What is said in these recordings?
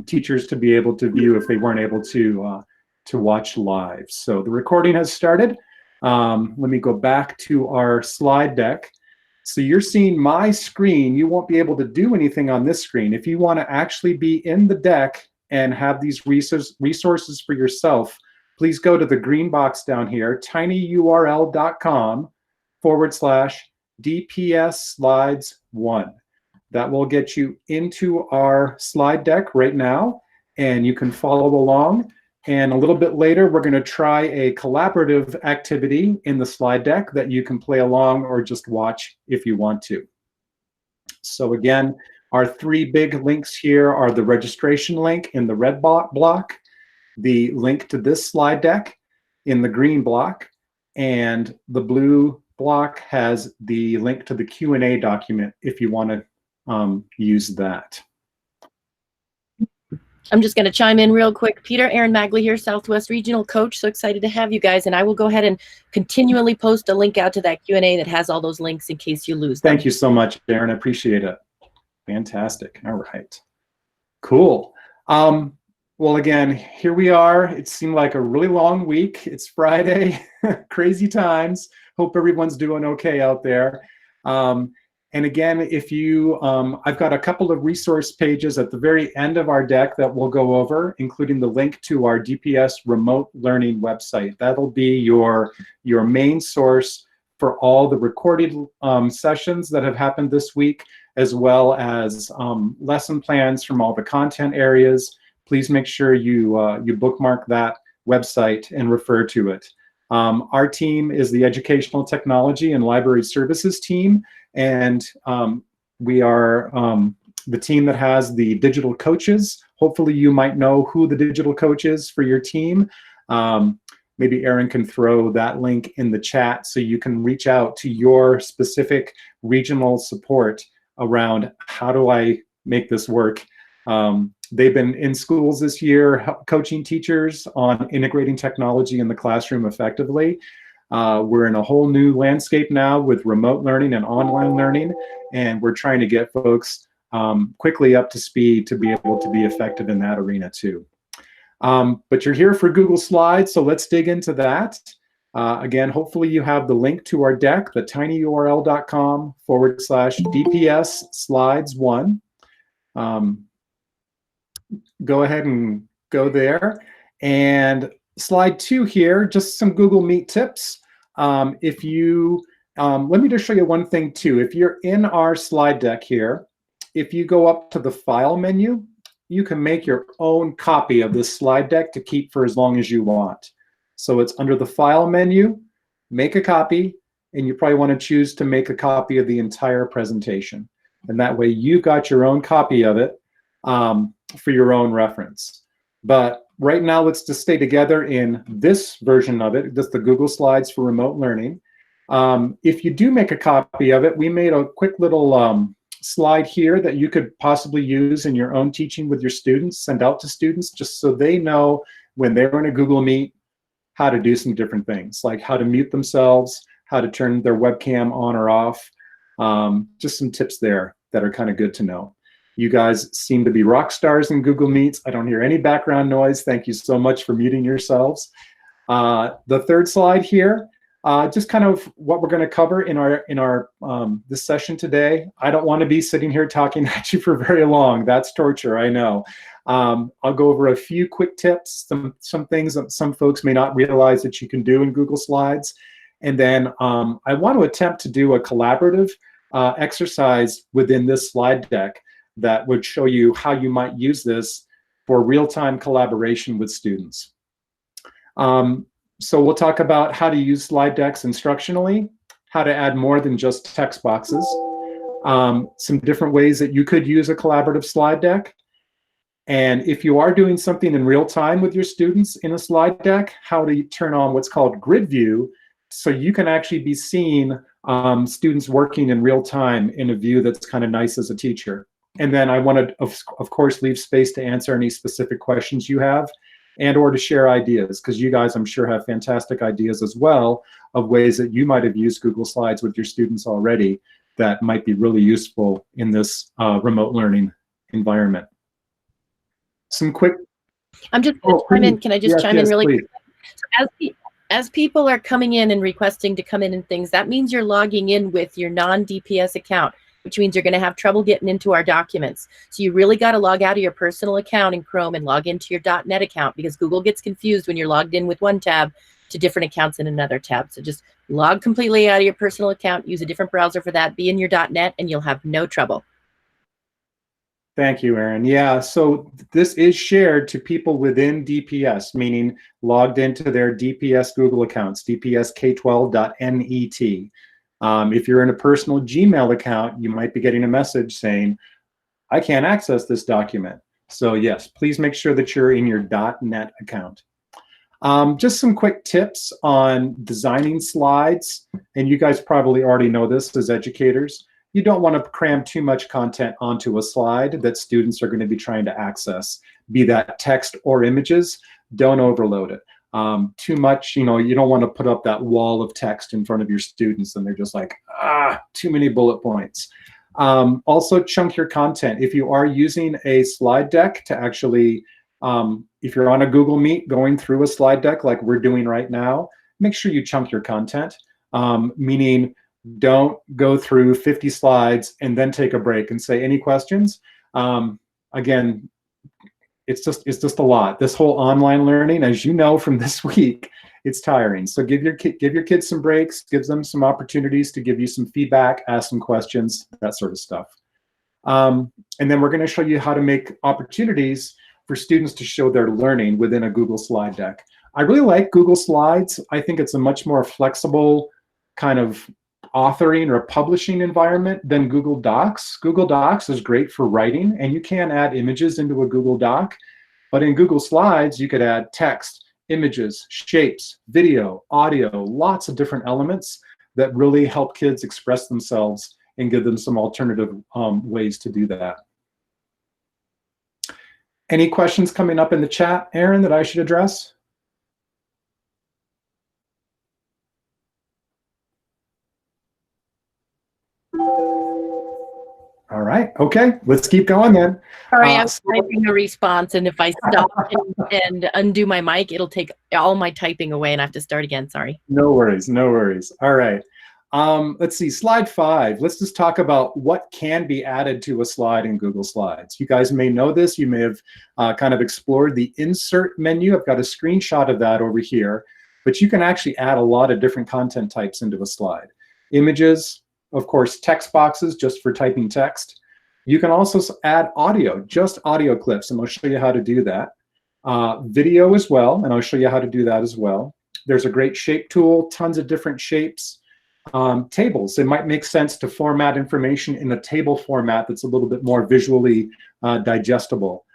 teachers to be able to view if they weren't able to watch live. So the recording has started. Let me go back to our slide deck. So you're seeing my screen. You won't be able to do anything on this screen. If you want to actually be in the deck and have these resources for yourself, please go to the green box down here, tinyurl.com/DPS slides 1. That will get you into our slide deck right now, and you can follow along. And a little bit later, we're going to try a collaborative activity in the slide deck that you can play along or just watch if you want to. So again, our 3 big links here are the registration link in the red block, the link to this slide deck in the green block, and the blue block has the link to the Q&A document if you want to use that. I'm just going to chime in real quick. Peter, Aaron Magley here, Southwest Regional Coach. So excited to have you guys. And I will go ahead and continually post a link out to that Q&A that has all those links in case you lose them. Thank you so much, Aaron. I appreciate it. Fantastic. All right. Cool. Well, again, here we are. It seemed like a really long week. It's Friday. Crazy times. Hope everyone's doing okay out there. And again, if you, I've got a couple of resource pages at the very end of our deck that we'll go over, including the link to our DPS remote learning website. That'll be your main source for all the recorded sessions that have happened this week, as well as lesson plans from all the content areas. Please make sure you bookmark that website and refer to it. Our team is the Educational Technology and Library Services team, and we are the team that has the digital coaches. Hopefully you might know who the digital coach is for your team. Maybe Aaron can throw that link in the chat so you can reach out to your specific regional support around how do I make this work. They've been in schools this year coaching teachers on integrating technology in the classroom effectively. We're in a whole new landscape now with remote learning and online learning, and we're trying to get folks quickly up to speed to be able to be effective in that arena too. But you're here for Google Slides, so let's dig into that. Again, hopefully you have the link to our deck, the tinyurl.com/DPS slides 1. Go ahead and go there. And slide 2 here, just some Google Meet tips. Let me just show you one thing too. If you're in our slide deck here, if you go up to the File menu, you can make your own copy of this slide deck to keep for as long as you want. So it's under the File menu, make a copy, and you probably want to choose to make a copy of the entire presentation. And that way you've got your own copy of it for your own reference. But right now, let's just stay together in this version of it, just the Google Slides for remote learning. If you do make a copy of it, we made a quick little slide here that you could possibly use in your own teaching with your students, send out to students, just so they know when they're in a Google Meet how to do some different things, like how to mute themselves, how to turn their webcam on or off. Just some tips there that are kind of good to know. You guys seem to be rock stars in Google Meets. I don't hear any background noise. Thank you so much for muting yourselves. The third slide here, just kind of what we're going to cover in our this session today. I don't want to be sitting here talking at you for very long. That's torture, I know. I'll go over a few quick tips, some things that some folks may not realize that you can do in Google Slides. And then I want to attempt to do a collaborative exercise within this slide deck that would show you how you might use this for real-time collaboration with students. So we'll talk about how to use slide decks instructionally, how to add more than just text boxes, some different ways that you could use a collaborative slide deck. And if you are doing something in real time with your students in a slide deck, how to turn on what's called grid view so you can actually be seeing students working in real time in a view that's kind of nice as a teacher. And then I want to, of course, leave space to answer any specific questions you have and or to share ideas, because you guys, I'm sure, have fantastic ideas as well of ways that you might have used Google Slides with your students already that might be really useful in this remote learning environment. Some quick. I'm just going to chime in. Can I just chime in really quick? As people are coming in and requesting to come in and things, that means you're logging in with your non-DPS account, which means you're going to have trouble getting into our documents. So you really got to log out of your personal account in Chrome and log into your .NET account, because Google gets confused when you're logged in with one tab to different accounts in another tab. So just log completely out of your personal account, use a different browser for that, be in your .NET, and you'll have no trouble. Thank you, Erin. Yeah, so this is shared to people within DPS, meaning logged into their DPS Google accounts, dpsk12.net. If you're in a personal Gmail account, you might be getting a message saying, I can't access this document. So yes, please make sure that you're in your .NET account. Just some quick tips on designing slides, and you guys probably already know this as educators. You don't want to cram too much content onto a slide that students are going to be trying to access, be that text or images. Don't overload it. Too much, you don't want to put up that wall of text in front of your students and they're just like, too many bullet points. Also chunk your content. If you are using a slide deck to actually, if you're on a Google Meet going through a slide deck like we're doing right now, make sure you chunk your content, meaning don't go through 50 slides and then take a break and say, any questions? Again, it's just a lot. This whole online learning, as you know from this week, it's tiring. So give your kids some breaks, give them some opportunities to give you some feedback, ask some questions, that sort of stuff. And then we're going to show you how to make opportunities for students to show their learning within a Google slide deck. I really like Google Slides. I think it's a much more flexible kind of authoring or publishing environment than Google Docs. Google Docs is great for writing, and you can add images into a Google Doc. But in Google Slides, you could add text, images, shapes, video, audio, lots of different elements that really help kids express themselves and give them some alternative ways to do that. Any questions coming up in the chat, Erin, that I should address? All right, okay, let's keep going then. Sorry, I was typing a response, and if I stop and undo my mic, it'll take all my typing away and I have to start again, sorry. No worries, no worries. All right, let's see, slide 5. Let's just talk about what can be added to a slide in Google Slides. You guys may know this, you may have kind of explored the insert menu. I've got a screenshot of that over here, but you can actually add a lot of different content types into a slide. Images, of course, text boxes just for typing text. You can also add audio, just audio clips, and I'll show you how to do that. Video as well, and I'll show you how to do that as well. There's a great shape tool, tons of different shapes. Tables, it might make sense to format information in a table format that's a little bit more visually digestible.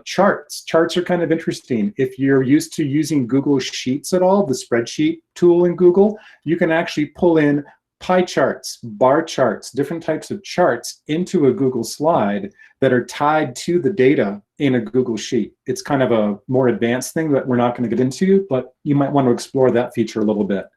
Charts are kind of interesting. If you're used to using Google Sheets at all, the spreadsheet tool in Google, you can actually pull in pie charts, bar charts, different types of charts into a Google slide that are tied to the data in a Google Sheet. It's kind of a more advanced thing that we're not going to get into, but you might want to explore that feature a little bit.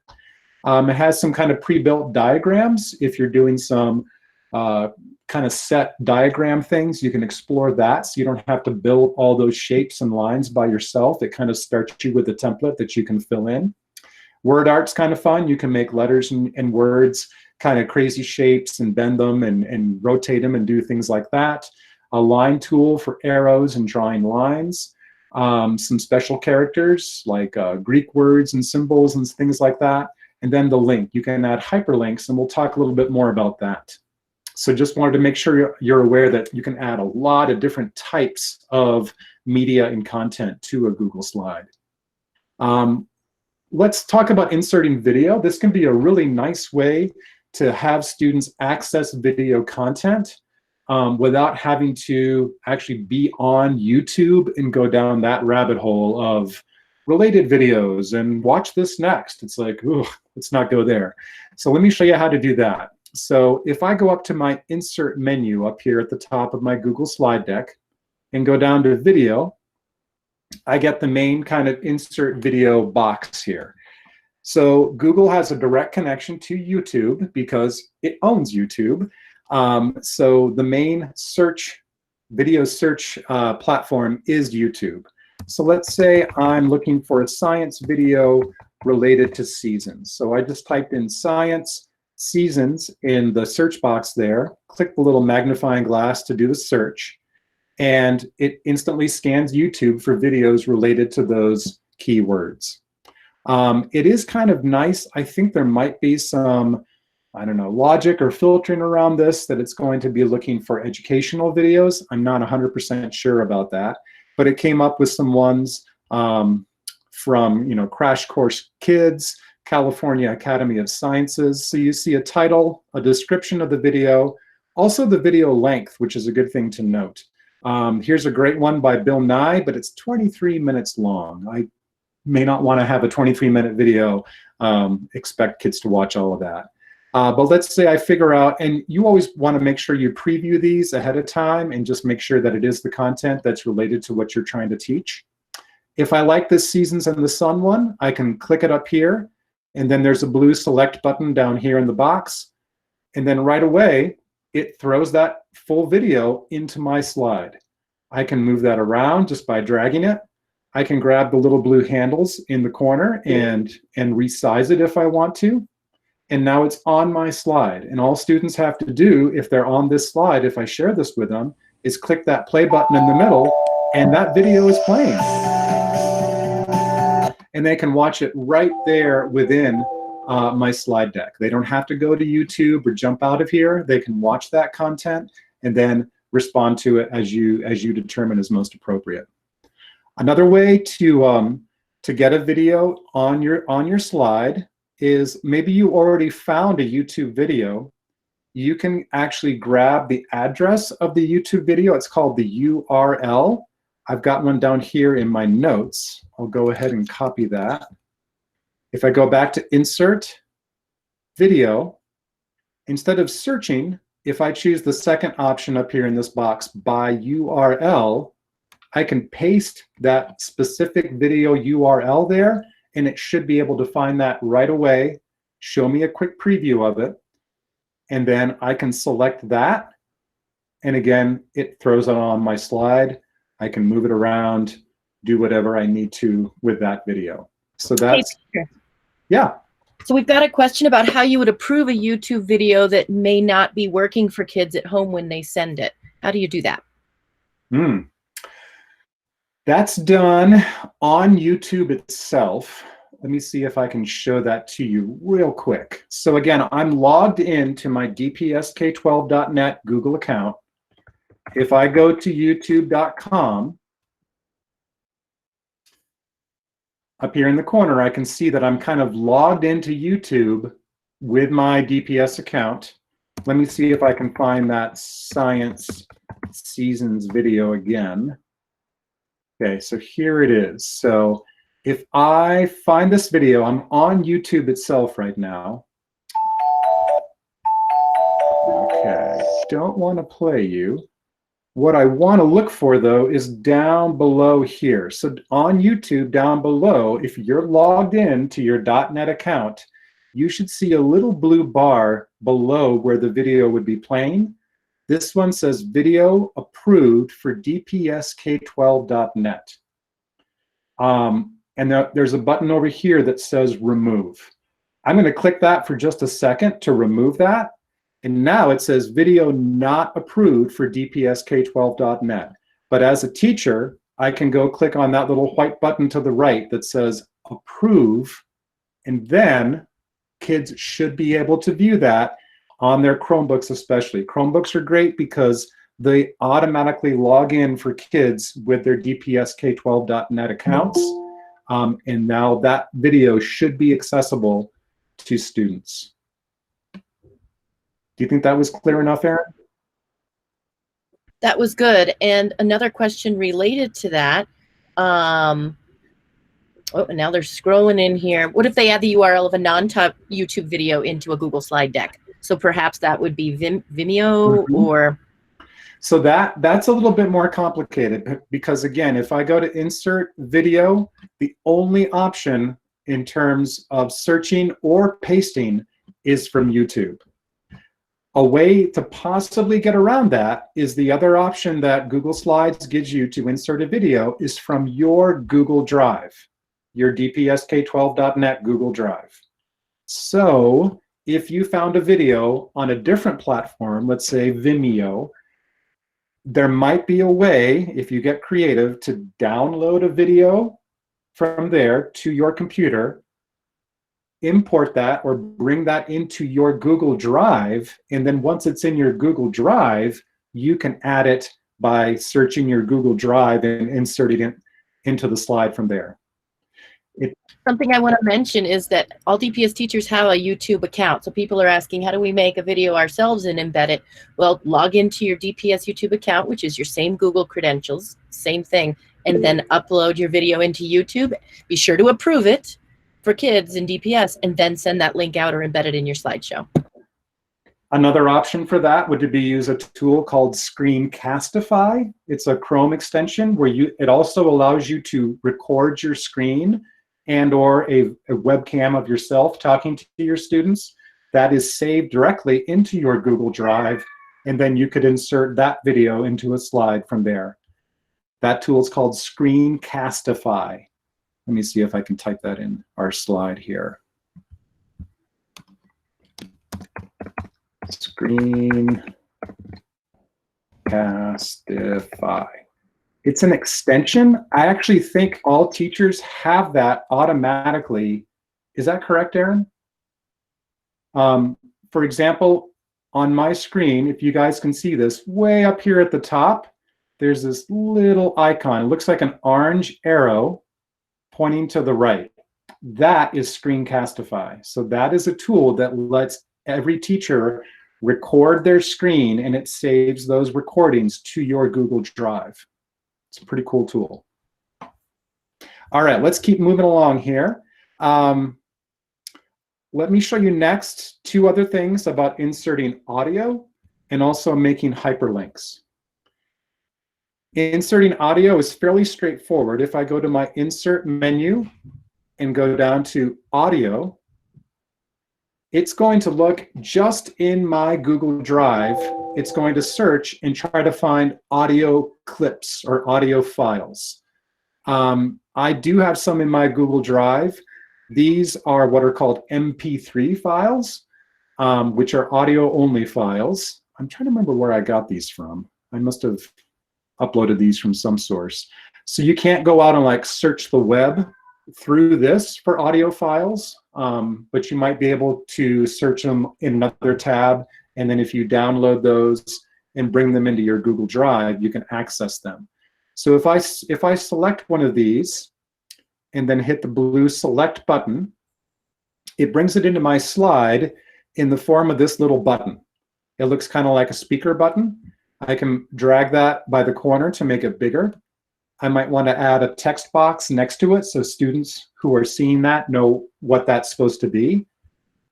It has some kind of pre-built diagrams. If you're doing some kind of set diagram things, you can explore that, so you don't have to build all those shapes and lines by yourself. It kind of starts you with a template that you can fill in. Word art's kind of fun. You can make letters and words, kind of crazy shapes, and bend them and rotate them and do things like that. A line tool for arrows and drawing lines. Some special characters like Greek words and symbols and things like that. And then the link. You can add hyperlinks, and we'll talk a little bit more about that. So just wanted to make sure you're aware that you can add a lot of different types of media and content to a Google slide. Let's talk about inserting video. This can be a really nice way to have students access video content without having to actually be on YouTube and go down that rabbit hole of related videos and watch this next. It's like, ooh, let's not go there. So let me show you how to do that. So if I go up to my insert menu up here at the top of my Google slide deck and go down to video, I get the main kind of insert video box here. So Google has a direct connection to YouTube because it owns YouTube. So the main search video search platform is YouTube. So let's say I'm looking for a science video related to seasons. So I just typed in science seasons in the search box there, click the little magnifying glass to do the search, and it instantly scans YouTube for videos related to those keywords. It is kind of nice. I think there might be some, I don't know, logic or filtering around this, that it's going to be looking for educational videos. I'm not 100% sure about that, but it came up with some ones from, you know, Crash Course Kids, California Academy of Sciences. So you see a title, a description of the video, also the video length, which is a good thing to note. Here's a great one by Bill Nye, but it's 23 minutes long. I may not want to have a 23-minute video, expect kids to watch all of that. But let's say I figure out, and you always want to make sure you preview these ahead of time and just make sure that it is the content that's related to what you're trying to teach. If I like this Seasons in the Sun one, I can click it up here, and then there's a blue select button down here in the box, and then right away it throws that full video into my slide. I can move that around just by dragging it. I can grab the little blue handles in the corner and resize it if I want to. And now it's on my slide. And all students have to do, if they're on this slide, if I share this with them, is click that play button in the middle, and that video is playing. And they can watch it right there within my slide deck. They don't have to go to YouTube or jump out of here. They can watch that content and then respond to it as you determine is most appropriate. Another way to get a video on your slide is, maybe you already found a YouTube video. You can actually grab the address of the YouTube video. It's called the URL. I've got one down here in my notes. I'll go ahead and copy that. If I go back to Insert, Video, instead of searching, if I choose the second option up here in this box, by URL, I can paste that specific video URL there, and it should be able to find that right away, show me a quick preview of it, and then I can select that, and again, it throws it on my slide. I can move it around, do whatever I need to with that video. So that's, yeah. So we've got a question about how you would approve a YouTube video that may not be working for kids at home when they send it. How do you do that? That's done on YouTube itself. Let me see if I can show that to you real quick. So again, I'm logged into my dpsk12.net Google account. If I go to youtube.com, up here in the corner, I can see that I'm kind of logged into YouTube with my DPS account. Let me see if I can find that Science Seasons video again. Okay, so here it is. So if I find this video, I'm on YouTube itself right now. Okay, don't want to play you. What I want to look for, though, is down below here. So on YouTube, down below, if you're logged in to your .NET account, you should see a little blue bar below where the video would be playing. This one says Video Approved for dpsk12.net. And there's a button over here that says Remove. I'm going to click that for just a second to remove that. And now it says video not approved for dpsk12.net. But as a teacher, I can go click on that little white button to the right that says approve, and then kids should be able to view that on their Chromebooks especially. Chromebooks are great because they automatically log in for kids with their dpsk12.net accounts. And now that video should be accessible to students. Do you think that was clear enough, Erin? That was good. And another question related to that. Oh, and now they're scrolling in here. What if they add the URL of a non-top YouTube video into a Google slide deck? So perhaps that would be Vimeo or... So that's a little bit more complicated because, again, if I go to Insert Video, the only option in terms of searching or pasting is from YouTube. A way to possibly get around that is the other option that Google Slides gives you to insert a video is from your Google Drive, your dpsk12.net Google Drive. So if you found a video on a different platform, let's say Vimeo, there might be a way, if you get creative, to download a video from there to your computer, import that or bring that into your Google Drive, and then once it's in your Google Drive, you can add it by searching your Google Drive and inserting it into the slide from there. Something I want to mention is that all DPS teachers have a YouTube account. So people are asking, how do we make a video ourselves and embed it? Well, log into your DPS YouTube account, which is your same Google credentials, same thing, and then upload your video into YouTube. Be sure to approve it for kids in DPS, and then send that link out or embed it in your slideshow. Another option for that would be use a tool called Screencastify. It's a Chrome extension where it also allows you to record your screen and or a webcam of yourself talking to your students. That is saved directly into your Google Drive, and then you could insert that video into a slide from there. That tool is called Screencastify. Let me see if I can type that in our slide here. Screencastify. It's an extension. I actually think all teachers have that automatically. Is that correct, Aaron? For example, on my screen, if you guys can see this, way up here at the top, there's this little icon. It looks like an orange arrow pointing to the right. That is Screencastify. So that is a tool that lets every teacher record their screen, and it saves those recordings to your Google Drive. It's a pretty cool tool. All right, let's keep moving along here. Let me show you next two other things about inserting audio and also making hyperlinks. Inserting audio is fairly straightforward. If I go to my Insert menu and go down to Audio, it's going to look just in my Google Drive. It's going to search and try to find audio clips or audio files. I do have some in my Google Drive. These are what are called MP3 files, which are audio-only files. I'm trying to remember where I got these from. I must have uploaded these from some source. So you can't go out and like search the web through this for audio files, but you might be able to search them in another tab, and then if you download those and bring them into your Google Drive, you can access them. So if I select one of these and then hit the blue select button, it brings it into my slide in the form of this little button. It looks kind of like a speaker button. I can drag that by the corner to make it bigger. I might want to add a text box next to it so students who are seeing that know what that's supposed to be.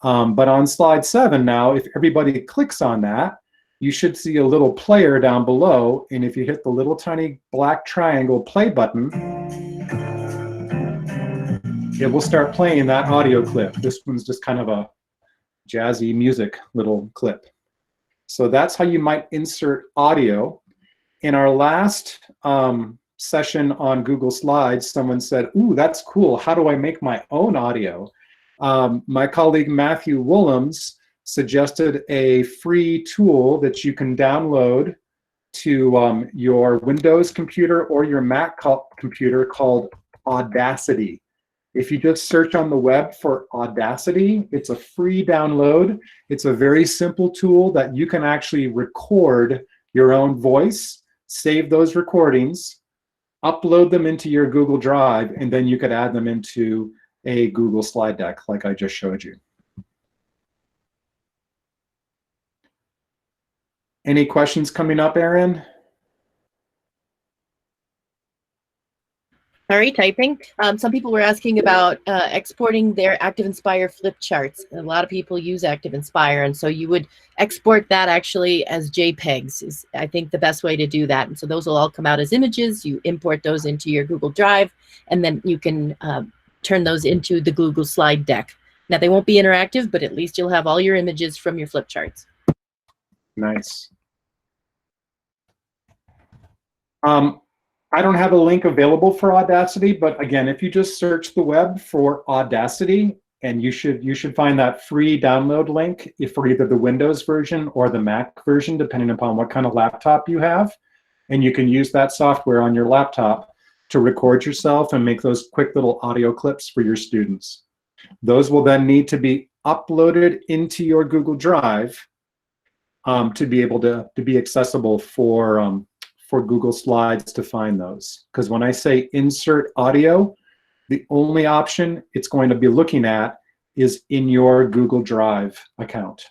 But on slide 7 now, if everybody clicks on that, you should see a little player down below, and if you hit the little tiny black triangle play button, it will start playing that audio clip. This one's just kind of a jazzy music little clip. So that's how you might insert audio. In our last session on Google Slides, someone said, ooh, that's cool. How do I make my own audio? My colleague Matthew Willems suggested a free tool that you can download to your Windows computer or your Mac computer called Audacity. If you just search on the web for Audacity, it's a free download. It's a very simple tool that you can actually record your own voice, save those recordings, upload them into your Google Drive, and then you could add them into a Google slide deck like I just showed you. Any questions coming up, Erin? Sorry, typing. Some people were asking about exporting their ActiveInspire flip charts. A lot of people use ActiveInspire, and so you would export that actually as JPEGs is, I think, the best way to do that. And so those will all come out as images. You import those into your Google Drive, and then you can turn those into the Google slide deck. Now, they won't be interactive, but at least you'll have all your images from your flip charts. Nice. I don't have a link available for Audacity, but again, if you just search the web for Audacity, and you should find that free download link for either the Windows version or the Mac version, depending upon what kind of laptop you have. And you can use that software on your laptop to record yourself and make those quick little audio clips for your students. Those will then need to be uploaded into your Google Drive to be able to be accessible for Google Slides to find those. Because when I say insert audio, the only option it's going to be looking at is in your Google Drive account.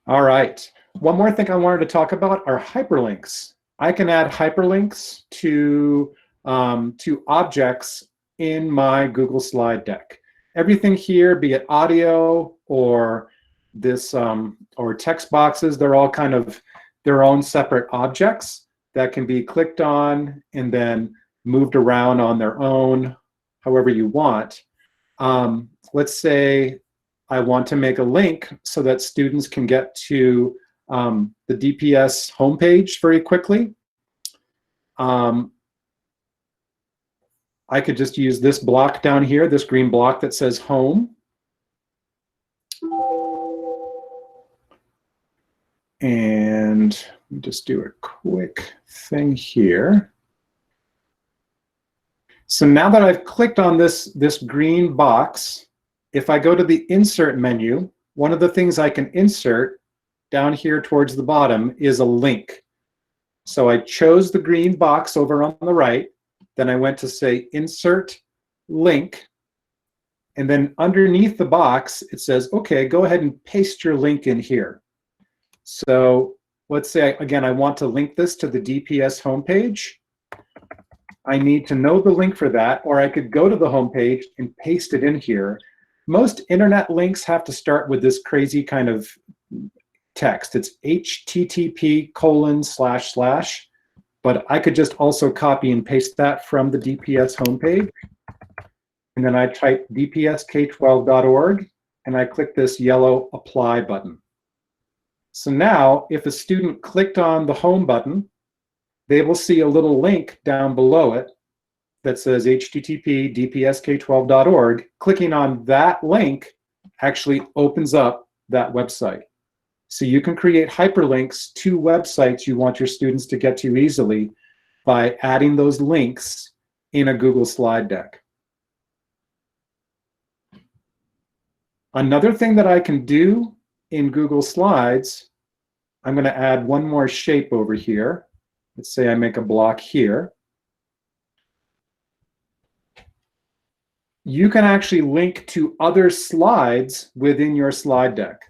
All right, one more thing I wanted to talk about are hyperlinks. I can add hyperlinks to objects in my Google slide deck. Everything here, be it audio or this or text boxes, they're all kind of their own separate objects that can be clicked on and then moved around on their own, however you want. Let's say I want to make a link so that students can get to the DPS homepage very quickly. I could just use this block down here, this green block that says home. And let me just do a quick thing here. So now that I've clicked on this green box, if I go to the insert menu, one of the things I can insert down here towards the bottom is a link. So I chose the green box over on the right, then I went to say insert link, and then underneath the box it says, okay, go ahead and paste your link in here. So let's say, again, I want to link this to the DPS homepage. I need to know the link for that, or I could go to the homepage and paste it in here. Most internet links have to start with this crazy kind of text. It's http://, but I could just also copy and paste that from the DPS homepage. And then I type dpsk12.org, and I click this yellow apply button. So now, if a student clicked on the home button, they will see a little link down below it that says http dpsk12.org. Clicking on that link actually opens up that website. So you can create hyperlinks to websites you want your students to get to easily by adding those links in a Google slide deck. Another thing that I can do in Google Slides, I'm going to add one more shape over here. Let's say I make a block here. You can actually link to other slides within your slide deck.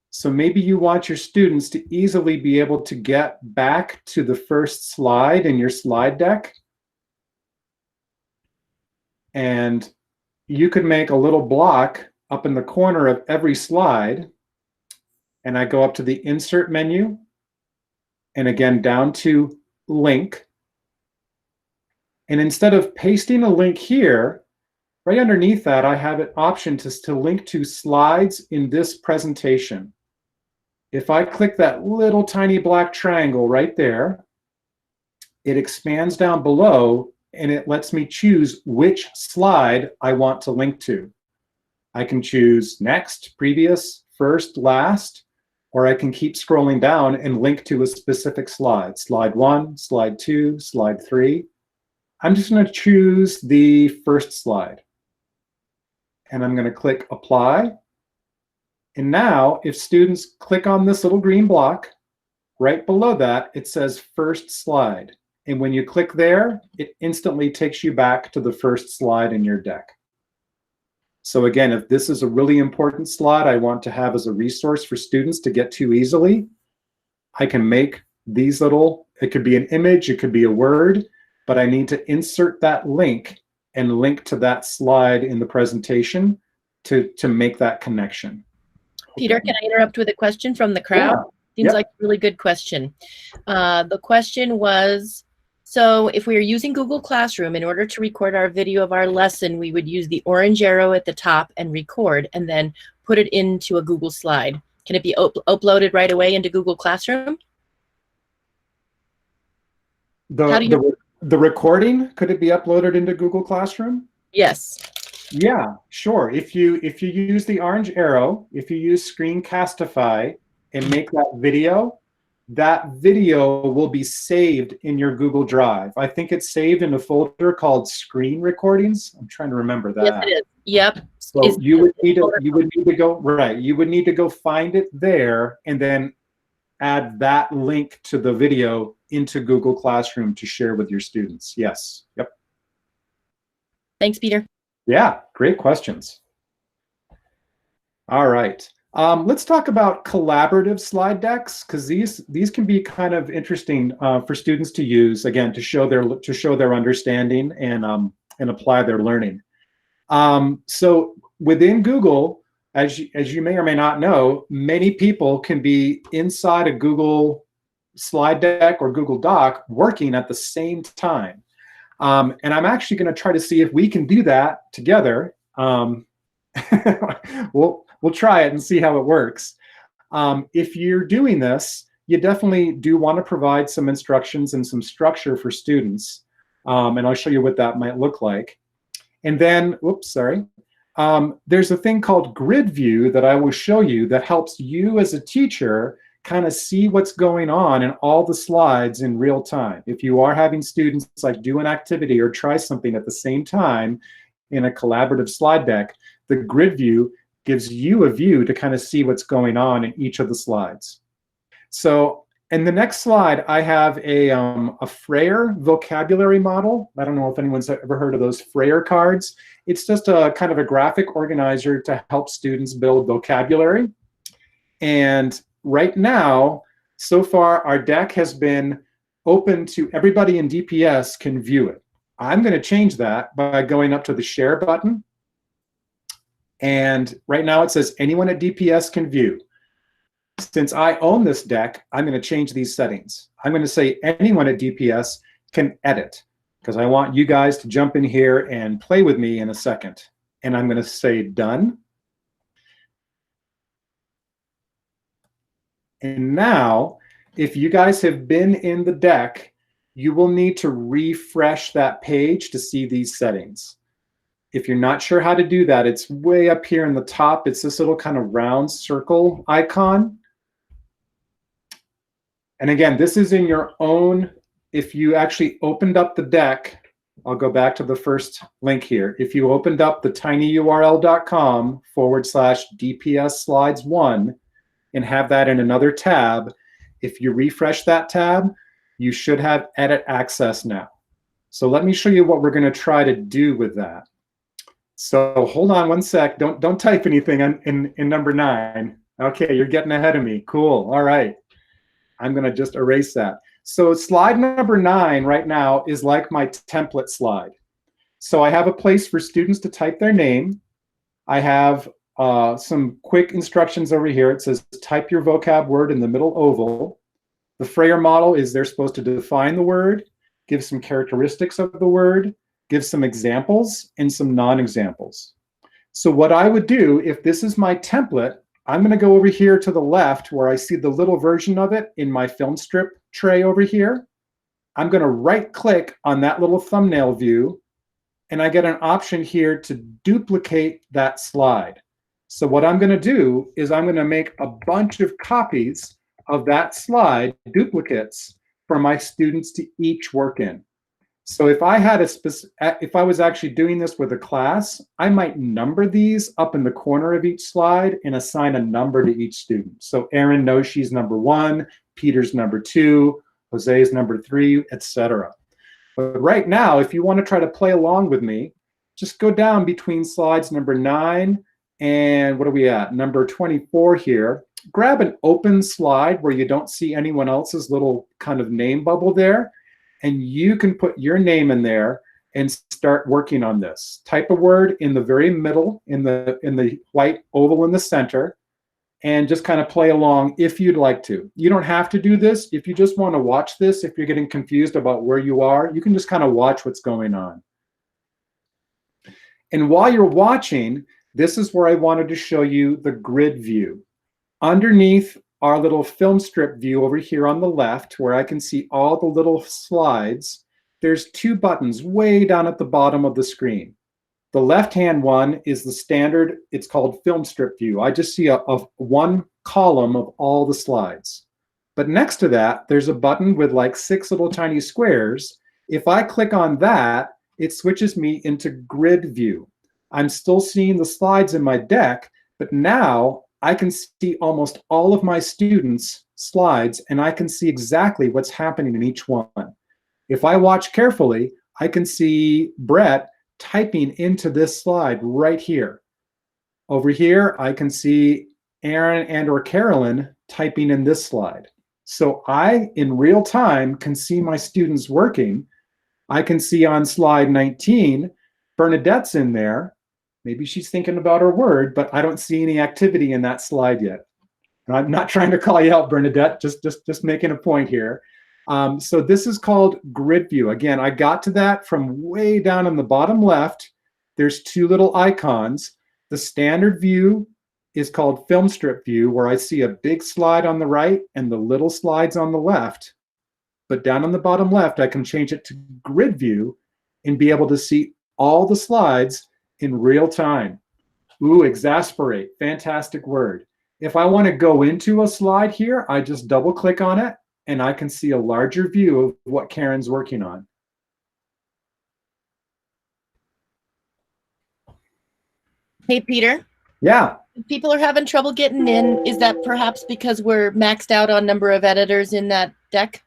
So maybe you want your students to easily be able to get back to the first slide in your slide deck. And you could make a little block up in the corner of every slide. And I go up to the insert menu, and again down to link. And instead of pasting a link here, right underneath that, I have an option to link to slides in this presentation. If I click that little tiny black triangle right there, it expands down below and it lets me choose which slide I want to link to. I can choose next, previous, first, last, or I can keep scrolling down and link to a specific slide. Slide 1, slide 2, slide 3. I'm just going to choose the first slide. And I'm going to click apply. And now if students click on this little green block, right below that, it says first slide. And when you click there, it instantly takes you back to the first slide in your deck. So again, if this is a really important slide I want to have as a resource for students to get to easily, I can make these little, it could be an image, it could be a word, but I need to insert that link and link to that slide in the presentation to make that connection. Peter, Okay. can I interrupt with a question from the crowd? Yeah. Seems Yep. like a really good question. The question was, so if we are using Google Classroom, in order to record our video of our lesson, we would use the orange arrow at the top and record, and then put it into a Google slide? Can it be uploaded right away into Google Classroom? How do you? The recording, could it be uploaded into Google Classroom? Yes. Yeah, sure. If you use the orange arrow, if you use Screencastify and make that video will be saved in your Google Drive. I think it's saved in a folder called Screen Recordings. I'm trying to remember that. Yes, it is. Yep. So you would need to go right. You would need to go find it there and then add that link to the video into Google Classroom to share with your students. Yes. Yep. Thanks, Peter. Yeah, great questions. All right. Let's talk about collaborative slide decks, because these can be kind of interesting for students to use, again, to show their understanding and apply their learning. So within Google, as you may or may not know, many people can be inside a Google slide deck or Google Doc working at the same time. And I'm actually going to try to see if we can do that together. We'll try it and see how it works. If you're doing this, you definitely do want to provide some instructions and some structure for students. And I'll show you what that might look like. And then, oops, sorry. There's a thing called grid view that I will show you that helps you as a teacher kind of see what's going on in all the slides in real time. If you are having students like do an activity or try something at the same time in a collaborative slide deck, the grid view gives you a view to kind of see what's going on in each of the slides. So in the next slide, I have a Frayer vocabulary model. I don't know if anyone's ever heard of those Frayer cards. It's just a kind of a graphic organizer to help students build vocabulary. And right now, so far, our deck has been open to everybody in DPS can view it. I'm going to change that by going up to the share button. And right now it says anyone at DPS can view. Since I own this deck, I'm going to change these settings. I'm going to say anyone at DPS can edit, because I want you guys to jump in here and play with me in a second. And I'm going to say done. And now, if you guys have been in the deck, you will need to refresh that page to see these settings. If you're not sure how to do that, it's way up here in the top. It's this little kind of round circle icon. And again, this is in your own, if you actually opened up the deck, I'll go back to the first link here. If you opened up the tinyurl.com/DPS slides 1 and have that in another tab, if you refresh that tab, you should have edit access now. So let me show you what we're going to try to do with that. So hold on one sec. Don't type anything in number 9. Okay, you're getting ahead of me. Cool. All right. I'm going to just erase that. So slide number 9 right now is like my template slide. So I have a place for students to type their name. I have some quick instructions over here. It says type your vocab word in the middle oval. The Frayer model is they're supposed to define the word, give some characteristics of the word, give some examples and some non-examples. So what I would do, if this is my template, I'm going to go over here to the left where I see the little version of it in my film strip tray over here. I'm going to right click on that little thumbnail view, and I get an option here to duplicate that slide. So what I'm going to do is I'm going to make a bunch of copies of that slide, duplicates, for my students to each work in. So if I had if I was actually doing this with a class, I might number these up in the corner of each slide and assign a number to each student. So Erin knows she's number 1, Peter's number 2, Jose is number 3, etc. But right now, if you want to try to play along with me, just go down between slides number 9 and what are we at? Number 24 here. Grab an open slide where you don't see anyone else's little kind of name bubble there. And you can put your name in there and start working on this. Type a word in the very middle, in the white oval in the center, and just kind of play along if you'd like to. You don't have to do this. If you just want to watch this, if you're getting confused about where you are, you can just kind of watch what's going on. And while you're watching, this is where I wanted to show you the grid view. Underneath our little film strip view over here on the left, where I can see all the little slides, there's two buttons way down at the bottom of the screen. The left-hand one is the standard, it's called film strip view. I just see a one column of all the slides. But next to that, there's a button with like 6 little tiny squares. If I click on that, it switches me into grid view. I'm still seeing the slides in my deck, but now I can see almost all of my students' slides, and I can see exactly what's happening in each one. If I watch carefully, I can see Brett typing into this slide right here. Over here, I can see Aaron and or Carolyn typing in this slide. So I, in real time, can see my students working. I can see on slide 19, Bernadette's in there. Maybe she's thinking about her word, but I don't see any activity in that slide yet. And I'm not trying to call you out, Bernadette, just making a point here. So this is called grid view. Again, I got to that from way down in the bottom left. There's 2 little icons. The standard view is called film strip view, where I see a big slide on the right and the little slides on the left. But down on the bottom left, I can change it to grid view and be able to see all the slides in real time. Ooh, exasperate, fantastic word. If I want to go into a slide here, I just double click on it and I can see a larger view of what Karen's working on. Hey, Peter. Yeah. If people are having trouble getting in, is that perhaps because we're maxed out on number of editors in that deck?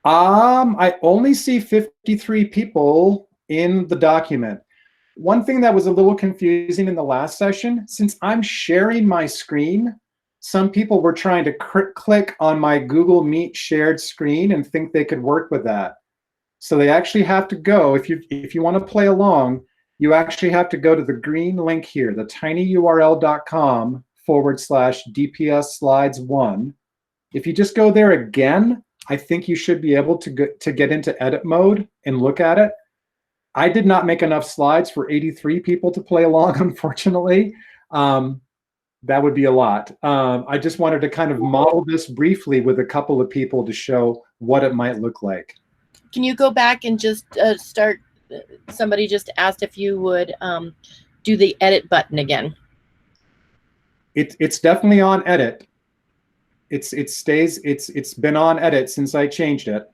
I only see 53 people in the document. One thing that was a little confusing in the last session, since I'm sharing my screen, some people were trying to click on my Google Meet shared screen and think they could work with that. So they actually have to go, if you want to play along, you actually have to go to the green link here, the tinyurl.com/DPS slides 1. If you just go there again, I think you should be able to get into edit mode and look at it. I did not make enough slides for 83 people to play along, unfortunately. That would be a lot. I just wanted to kind of model this briefly with a couple of people to show what it might look like. Can you go back and just start? Somebody just asked if you would do the edit button again. It's definitely on edit. It's been on edit since I changed it.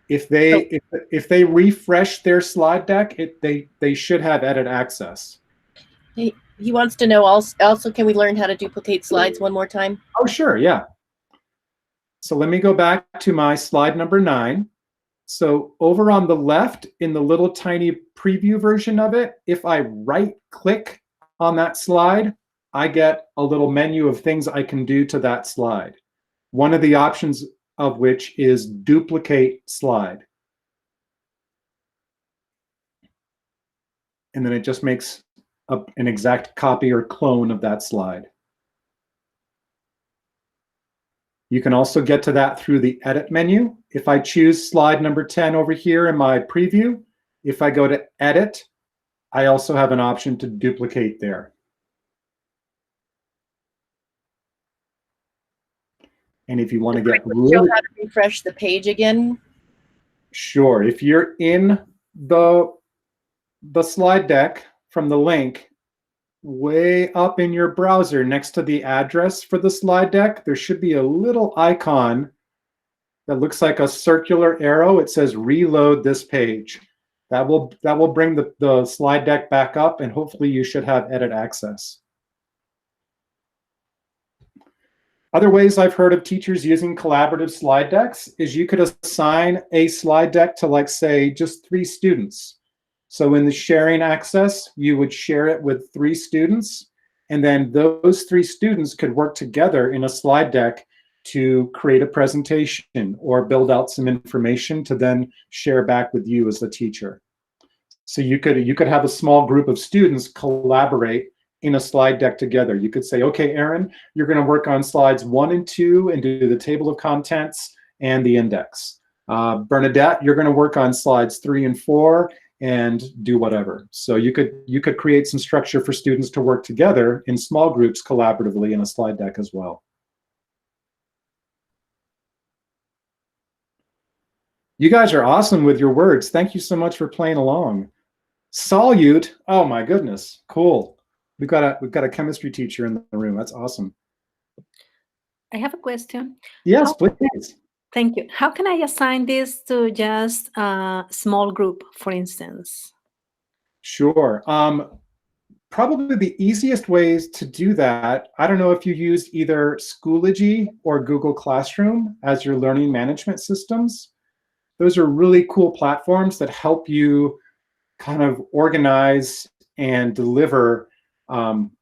If they refresh their slide deck, they should have edit access. He wants to know also, can we learn how to duplicate slides one more time? Oh, sure, yeah. So let me go back to my slide number 9. So over on the left in the little tiny preview version of it, if I right click on that slide, I get a little menu of things I can do to that slide. One of the options of which is duplicate slide. And then it just makes an exact copy or clone of that slide. You can also get to that through the edit menu. If I choose slide number 10 over here in my preview, if I go to edit, I also have an option to duplicate there. And if you want to get show how to refresh the page again. Sure. If you're in the slide deck from the link, way up in your browser next to the address for the slide deck, there should be a little icon that looks like a circular arrow. It says reload this page. That will bring the slide deck back up, and hopefully you should have edit access. Other ways I've heard of teachers using collaborative slide decks is you could assign a slide deck to, like, say, just 3 students. So in the sharing access, you would share it with 3 students, and then those 3 students could work together in a slide deck to create a presentation or build out some information to then share back with you as the teacher. So you could have a small group of students collaborate in a slide deck together. You could say, okay, Aaron, you're going to work on slides 1 and 2 and do the table of contents and the index. Bernadette, you're going to work on slides 3 and 4 and do whatever. So you could create some structure for students to work together in small groups collaboratively in a slide deck as well. You guys are awesome with your words. Thank you so much for playing along. Solute, oh my goodness, cool. We've got a chemistry teacher in the room. That's awesome. I have a question. Yes, please. Thank you. How can I assign this to just a small group, for instance? Sure. Probably the easiest ways to do that, I don't know if you used either Schoology or Google Classroom as your learning management systems. Those are really cool platforms that help you kind of organize and deliver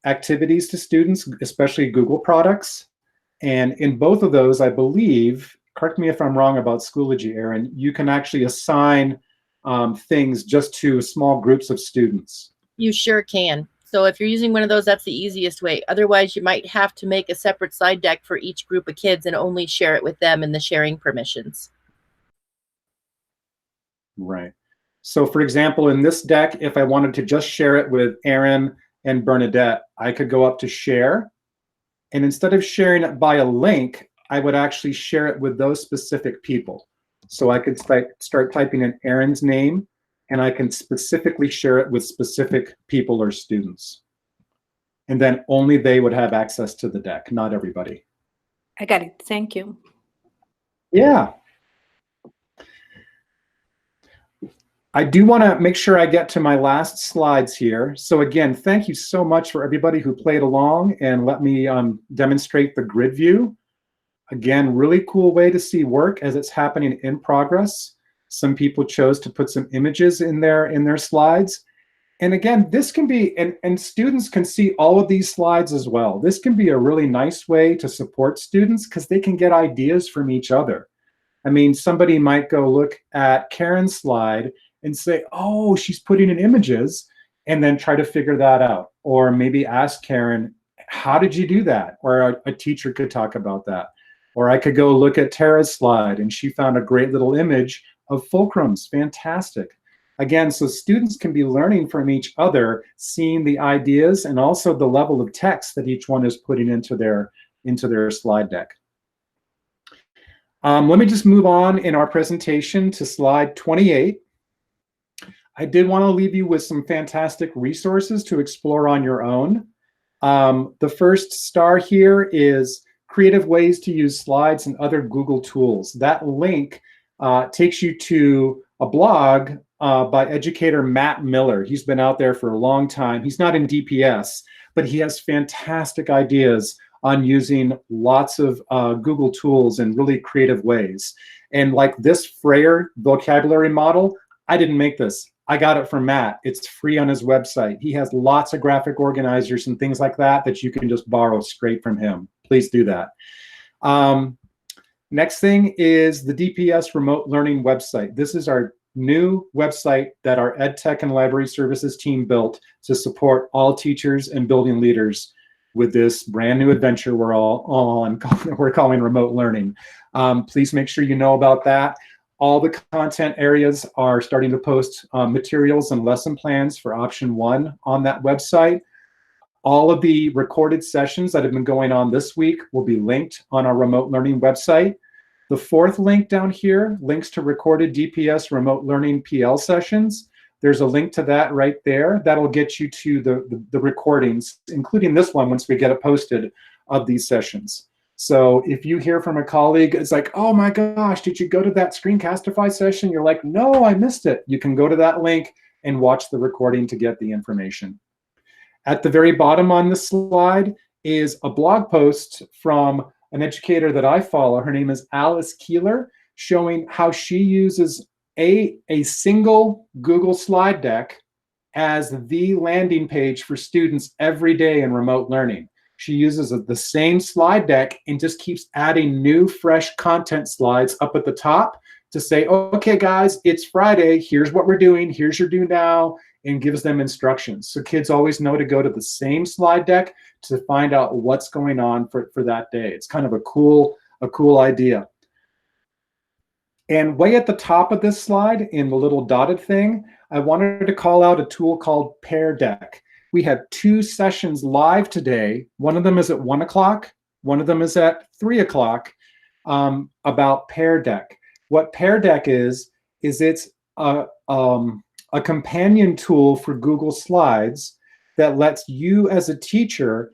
activities to students, especially Google products. And in both of those, I believe, correct me if I'm wrong about Schoology, Erin, you can actually assign things just to small groups of students. You sure can. So if you're using one of those, that's the easiest way. Otherwise, you might have to make a separate slide deck for each group of kids and only share it with them in the sharing permissions. Right. So for example, in this deck, if I wanted to just share it with Erin and Bernadette, I could go up to share. And instead of sharing it by a link, I would actually share it with those specific people. So I could start typing in Erin's name, and I can specifically share it with specific people or students. And then only they would have access to the deck, not everybody. I got it. Thank you. Yeah. I do want to make sure I get to my last slides here. So again, thank you so much for everybody who played along and let me demonstrate the grid view. Again, really cool way to see work as it's happening in progress. Some people chose to put some images in their slides. And again, this can be, and students can see all of these slides as well. This can be a really nice way to support students because they can get ideas from each other. I mean, somebody might go look at Karen's slide and say, oh, she's putting in images, and then try to figure that out. Or maybe ask Karen, how did you do that? Or a teacher could talk about that. Or I could go look at Tara's slide, and she found a great little image of fulcrums. Fantastic. Again, so students can be learning from each other, seeing the ideas and also the level of text that each one is putting into their slide deck. Let me just move on in our presentation to slide 28. I did want to leave you with some fantastic resources to explore on your own. The first star here is creative ways to use slides and other Google tools. That link takes you to a blog by educator Matt Miller. He's been out there for a long time. He's not in DPS, but he has fantastic ideas on using lots of Google tools in really creative ways. And like this Freyer vocabulary model, I didn't make this. I got it from Matt. It's free on his website. He has lots of graphic organizers and things like that that you can just borrow straight from him. Please do that. Next thing is the DPS remote learning website. This is our new website that our EdTech and Library Services team built to support all teachers and building leaders with this brand new adventure we're all on, we're calling remote learning. Please make sure you know about that. All the content areas are starting to post materials and lesson plans for option 1 on that website. All of the recorded sessions that have been going on this week will be linked on our remote learning website. The 4th link down here links to recorded DPS remote learning PL sessions. There's a link to that right there. That'll get you to the recordings, including this one once we get it posted, of these sessions. So if you hear from a colleague, it's like, oh my gosh, did you go to that Screencastify session? You're like, no, I missed it. You can go to that link and watch the recording to get the information. At the very bottom on this slide is a blog post from an educator that I follow. Her name is Alice Keeler, showing how she uses a single Google slide deck as the landing page for students every day in remote learning. She uses the same slide deck and just keeps adding new, fresh content slides up at the top to say, okay, guys, it's Friday. Here's what we're doing. Here's your do now, and gives them instructions. So kids always know to go to the same slide deck to find out what's going on for that day. It's kind of a cool idea. And way at the top of this slide, in the little dotted thing, I wanted to call out a tool called Pear Deck. We have 2 sessions live today. One of them is at 1 o'clock. One of them is at 3 o'clock about Pear Deck. What Pear Deck is it's a companion tool for Google Slides that lets you as a teacher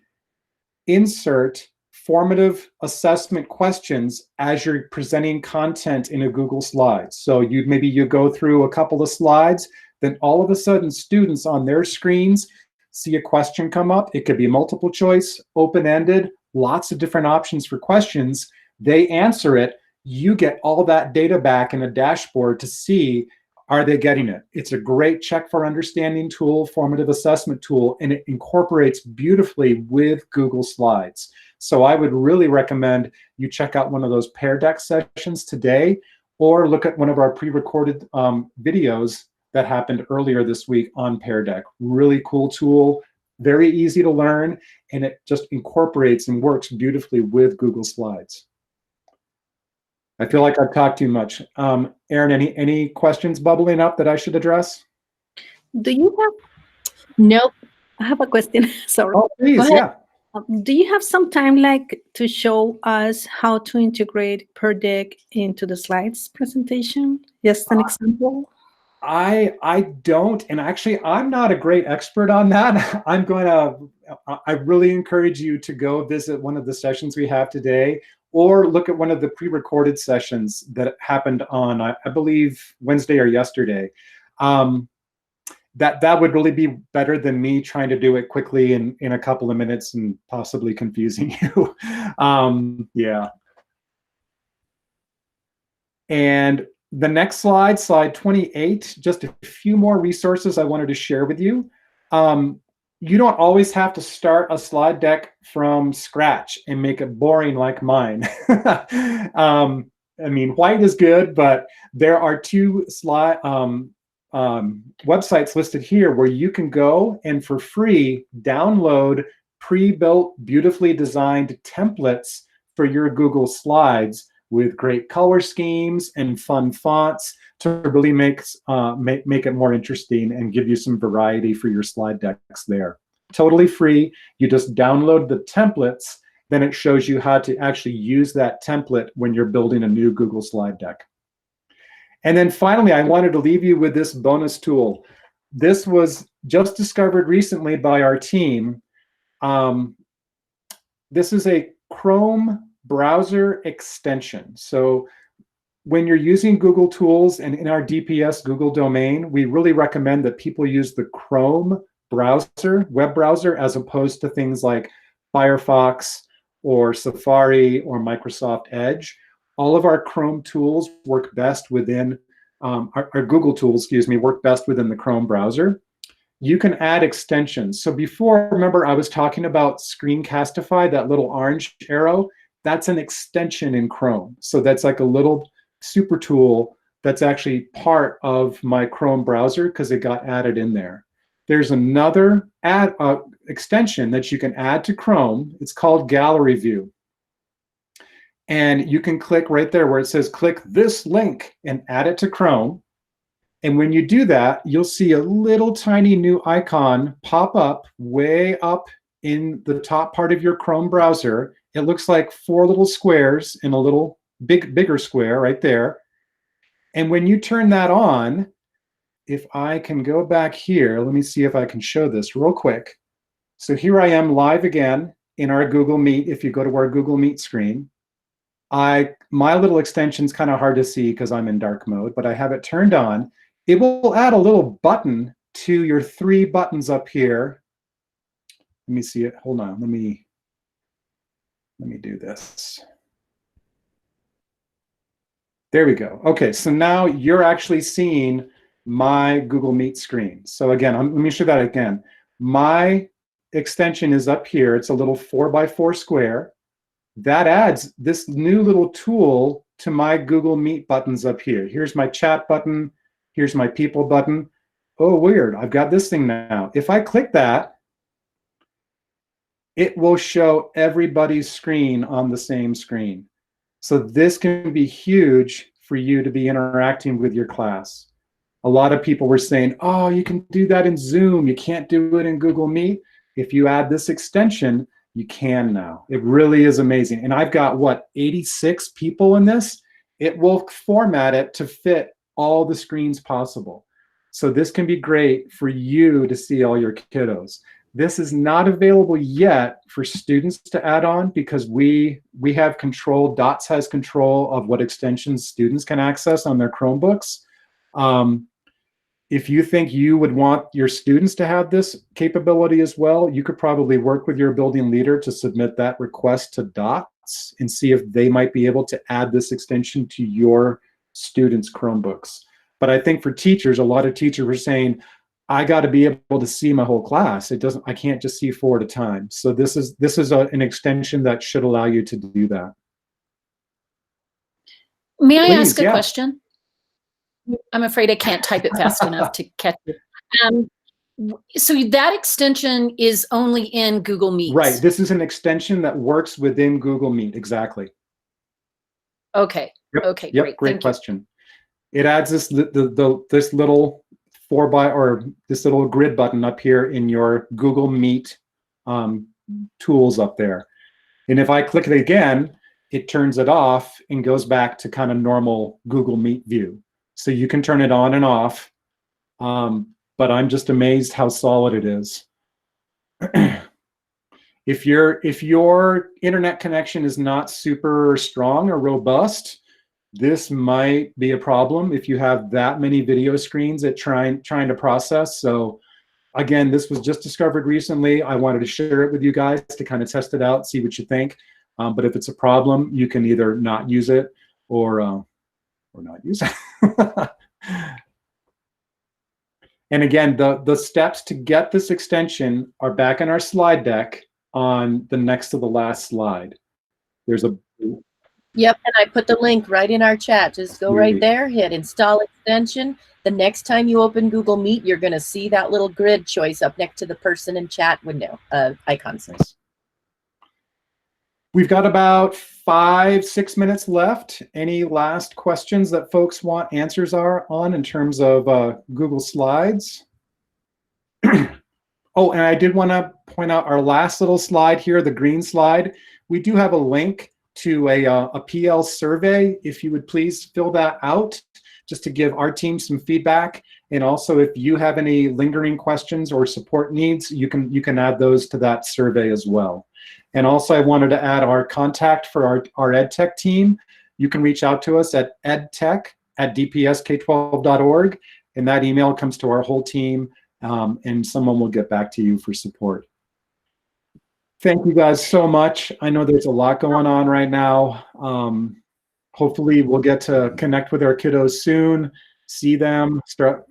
insert formative assessment questions as you're presenting content in a Google Slides. So maybe you go through a couple of slides, then all of a sudden students on their screens see a question come up. It could be multiple choice, open-ended, lots of different options for questions. They answer it. You get all that data back in a dashboard to see, are they getting it? It's a great check for understanding tool, formative assessment tool, and it incorporates beautifully with Google Slides. So I would really recommend you check out one of those Pear Deck sessions today, or look at one of our pre-recorded videos that happened earlier this week on Pear Deck. Really cool tool, very easy to learn, and it just incorporates and works beautifully with Google Slides. I feel like I've talked too much. Erin, any questions bubbling up that I should address? Do you have? Nope. I have a question. Sorry. Oh, please, yeah. Do you have some time to show us how to integrate Pear Deck into the slides presentation? Just an example. I don't, and actually I'm not a great expert on that. I really encourage you to go visit one of the sessions we have today, or look at one of the pre-recorded sessions that happened on, I believe, Wednesday or yesterday. That would really be better than me trying to do it quickly in a couple of minutes and possibly confusing you. Yeah. And the next slide, slide 28, just a few more resources I wanted to share with you. You don't always have to start a slide deck from scratch and make it boring like mine. I mean, white is good, but there are 2 websites listed here where you can go and for free download pre-built, beautifully designed templates for your Google Slides with great color schemes and fun fonts to really make it more interesting and give you some variety for your slide decks there. Totally free. You just download the templates, then it shows you how to actually use that template when you're building a new Google slide deck. And then finally, I wanted to leave you with this bonus tool. This was just discovered recently by our team. This is a Chrome browser extension. So when you're using Google tools and in our DPS Google domain, we really recommend that people use the Chrome browser, web browser, as opposed to things like Firefox or Safari or Microsoft Edge. All of our Chrome tools work best within, our Google tools, excuse me, work best within the Chrome browser. You can add extensions. So before, remember, I was talking about Screencastify, that little orange arrow. That's an extension in Chrome. So that's like a little super tool that's actually part of my Chrome browser because it got added in there. There's another extension that you can add to Chrome. It's called Gallery View. And you can click right there where it says click this link and add it to Chrome. And when you do that, you'll see a little tiny new icon pop up way up in the top part of your Chrome browser. It looks like 4 little squares in a little bigger square right there. And when you turn that on, if I can go back here, let me see if I can show this real quick. So here I am live again in our Google Meet. If you go to our Google Meet screen, my little extension's kind of hard to see because I'm in dark mode, but I have it turned on. It will add a little button to your 3 buttons up here. Let me see it. Hold on. Let me do this. There we go. Okay, so now you're actually seeing my Google Meet screen. So again, let me show that again. My extension is up here. It's a little 4x4 square. That adds this new little tool to my Google Meet buttons up here. Here's my chat button. Here's my people button. Oh, weird. I've got this thing now. If I click that, it will show everybody's screen on the same screen. So this can be huge for you to be interacting with your class. A lot of people were saying, oh, you can do that in Zoom. You can't do it in Google Meet. If you add this extension, you can now. It really is amazing. And I've got, what, 86 people in this? It will format it to fit all the screens possible. So this can be great for you to see all your kiddos. This is not available yet for students to add on because we have control, DOTS has control of what extensions students can access on their Chromebooks. If you think you would want your students to have this capability as well, you could probably work with your building leader to submit that request to DOTS and see if they might be able to add this extension to your students' Chromebooks. But I think for teachers, a lot of teachers were saying, I got to be able to see my whole class. I can't just see 4 at a time. So this is an extension that should allow you to do that. May I Please, ask a question? I'm afraid I can't type it fast enough to catch it. So that extension is only in Google Meet. Right. This is an extension that works within Google Meet. Exactly. Okay. Yep. Okay. Yep. Great. Great question. It adds this this little this little grid button up here in your Google Meet tools up there. And if I click it again, it turns it off and goes back to kind of normal Google Meet view. So you can turn it on and off, but I'm just amazed how solid it is. If your internet connection is not super strong or robust, this might be a problem if you have that many video screens at trying to process. So again, this was just discovered recently. I wanted to share it with you guys to kind of test it out, see what you think. But if it's a problem, you can either not use it or not use it. And again, the steps to get this extension are back in our slide deck on the next to the last slide. There's a... Yep, and I put the link right in our chat. Just go right there, hit install extension. The next time you open Google Meet, you're going to see that little grid choice up next to the person in chat window icons. We've got about 5-6 minutes left. Any last questions that folks want answers on in terms of Google Slides? Oh, and I did want to point out our last little slide here, the green slide. We do have a link to a PL survey. If you would please fill that out just to give our team some feedback. And also if you have any lingering questions or support needs, you can add those to that survey as well. And also I wanted to add our contact for our EdTech team. You can reach out to us at edtech@dpsk12.org, and that email comes to our whole team, and someone will get back to you for support. Thank you guys so much. I know there's a lot going on right now. Hopefully we'll get to connect with our kiddos soon, see them, start,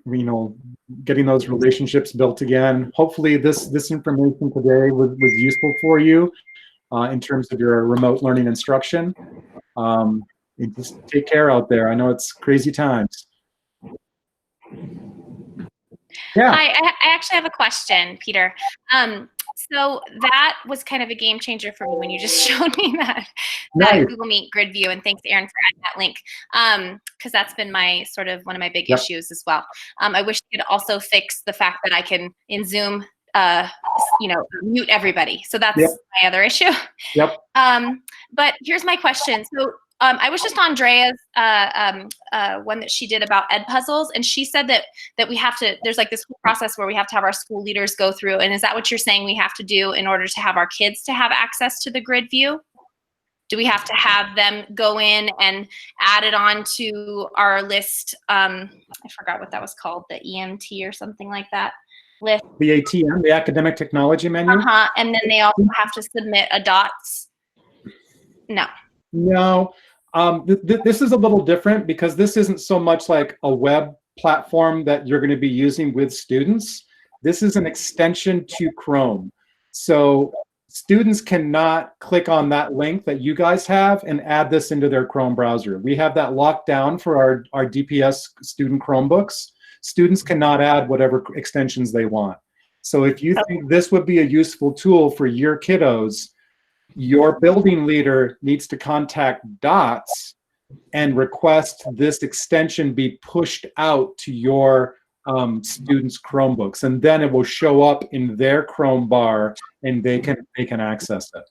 getting those relationships built again. Hopefully this information today was useful for you in terms of your remote learning instruction. And just take care out there. I know it's crazy times. Yeah. Hi, I actually have a question, Peter. So that was kind of a game changer for me when you just showed me that Nice. Google Meet grid view, and thanks, Aaron, for adding that link, because that's been my one of my big issues as well. I wish you could also fix the fact that I can in Zoom, mute everybody. So that's my other issue. Yep. But here's my question. So I was just on Andrea's one that she did about Edpuzzles, and she said that we have to, there's like this whole process where we have to have our school leaders go through. And is that what you're saying we have to do in order to have our kids to have access to the grid view? Do we have to have them go in and add it on to our list? I forgot what that was called, the EMT or something like that list. The ATM, the Academic Technology Menu? And then they also have to submit a DOTS? No. No. This is a little different because this isn't so much like a web platform that you're going to be using with students. This is an extension to Chrome. So students cannot click on that link that you guys have and add this into their Chrome browser. We have that locked down for our DPS student Chromebooks. Students cannot add whatever extensions they want. So if you think this would be a useful tool for your kiddos, your building leader needs to contact DOTS and request this extension be pushed out to your students' Chromebooks, and then it will show up in their Chrome bar, and they can access it.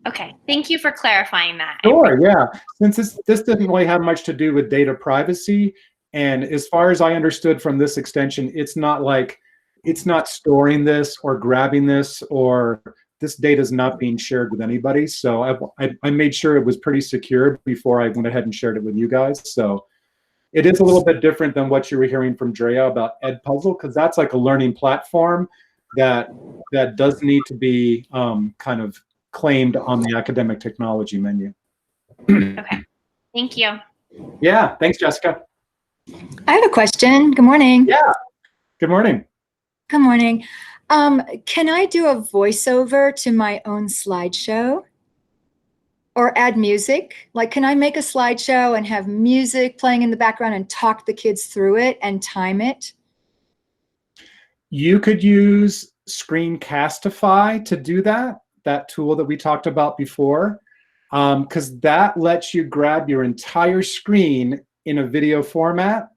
Okay, thank you for clarifying that. Sure, yeah. Since this doesn't really have much to do with data privacy, and as far as I understood from this extension, it's not storing this or grabbing this, or this data is not being shared with anybody. So I made sure it was pretty secure before I went ahead and shared it with you guys. So it is a little bit different than what you were hearing from Drea about Edpuzzle, because that's like a learning platform that does need to be kind of claimed on the academic technology menu. Okay, thank you. Yeah, thanks, Jessica. I have a question. Good morning. Yeah, good morning. Good morning. Can I do a voiceover to my own slideshow or add music? Like, can I make a slideshow and have music playing in the background and talk the kids through it and time it? You could use Screencastify to do that tool that we talked about before, because that lets you grab your entire screen in a video format,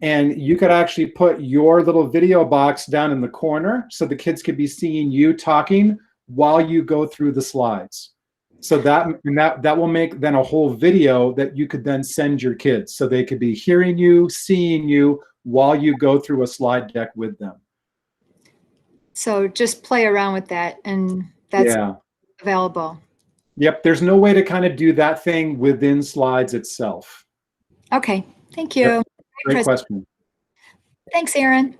and you could actually put your little video box down in the corner so the kids could be seeing you talking while you go through the slides. So that will make then a whole video that you could then send your kids, so they could be hearing you, seeing you while you go through a slide deck with them. So just play around with that, and that's available. Yep, there's no way to kind of do that thing within slides itself. Okay, thank you. Yep. Great question. Thanks, Erin.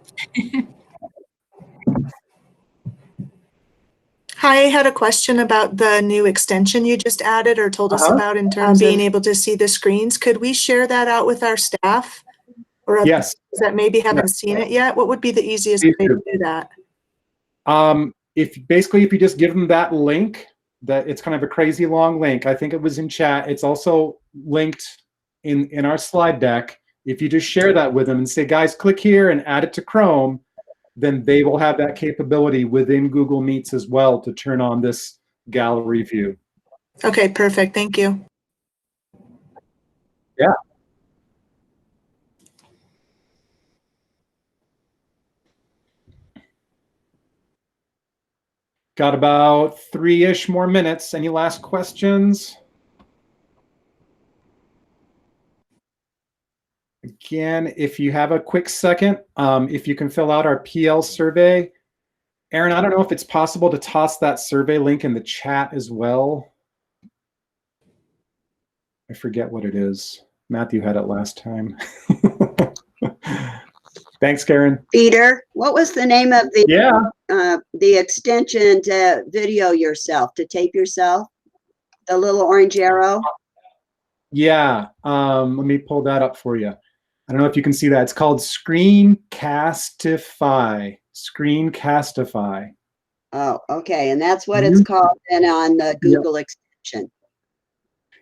Hi, I had a question about the new extension you just added or told us about in terms of being able to see the screens. Could we share that out with our staff? Or yes. That maybe haven't seen it yet? What would be the easiest way to do that? If you just give them that link, that it's kind of a crazy long link. I think it was in chat. It's also linked in our slide deck. If you just share that with them and say, guys, click here and add it to Chrome, then they will have that capability within Google Meets as well to turn on this gallery view. Okay, perfect. Thank you. Yeah. Got about 3-ish more minutes. Any last questions? Again, if you have a quick second, if you can fill out our PL survey. Erin, I don't know if it's possible to toss that survey link in the chat as well. I forget what it is. Matthew had it last time. Thanks, Karen. Peter, what was the name of the extension to video yourself, to tape yourself? The little orange arrow? Yeah, let me pull that up for you. I don't know if you can see that. It's called Screencastify. Screencastify. Oh, okay. And that's what it's called then on the Google extension.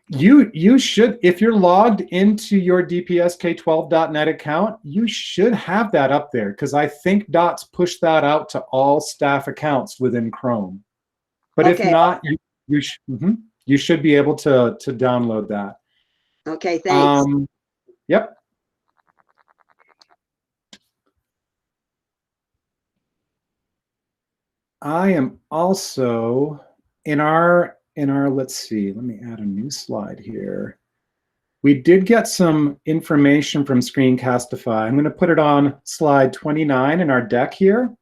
You should, if you're logged into your dpsk12.net account, you should have that up there, because I think Dots push that out to all staff accounts within Chrome. But if not, you should be able to download that. Okay, thanks. Yep. I am also in our, let's see, let me add a new slide here. We did get some information from Screencastify. I'm going to put it on slide 29 in our deck here.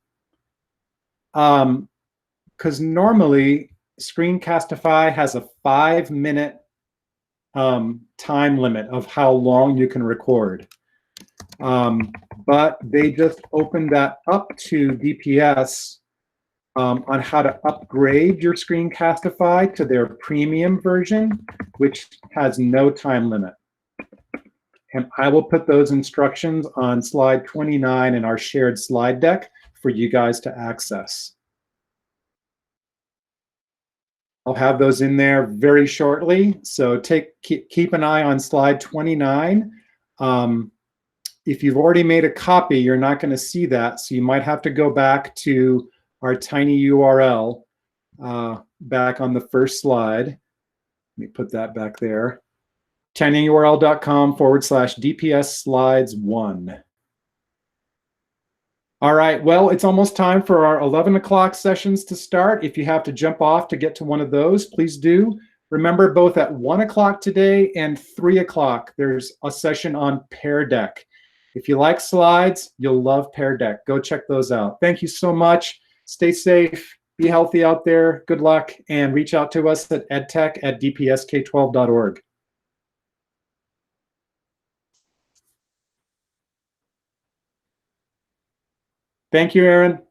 Because normally Screencastify has a 5-minute time limit of how long you can record. But they just opened that up to DPS on how to upgrade your Screencastify to their premium version, which has no time limit. And I will put those instructions on slide 29 in our shared slide deck for you guys to access. I'll have those in there very shortly, so keep an eye on slide 29. If you've already made a copy, you're not going to see that, so you might have to go back to our tiny URL back on the first slide. Let me put that back there. tinyurl.com/DPS slides 1. All right, well, it's almost time for our 11 o'clock sessions to start. If you have to jump off to get to one of those, please do. Remember, both at 1 o'clock today and 3 o'clock, there's a session on Pear Deck. If you like slides, you'll love Pear Deck. Go check those out. Thank you so much. Stay safe. Be healthy out there. Good luck. And reach out to us at edtech@dpsk12.org. Thank you, Aaron.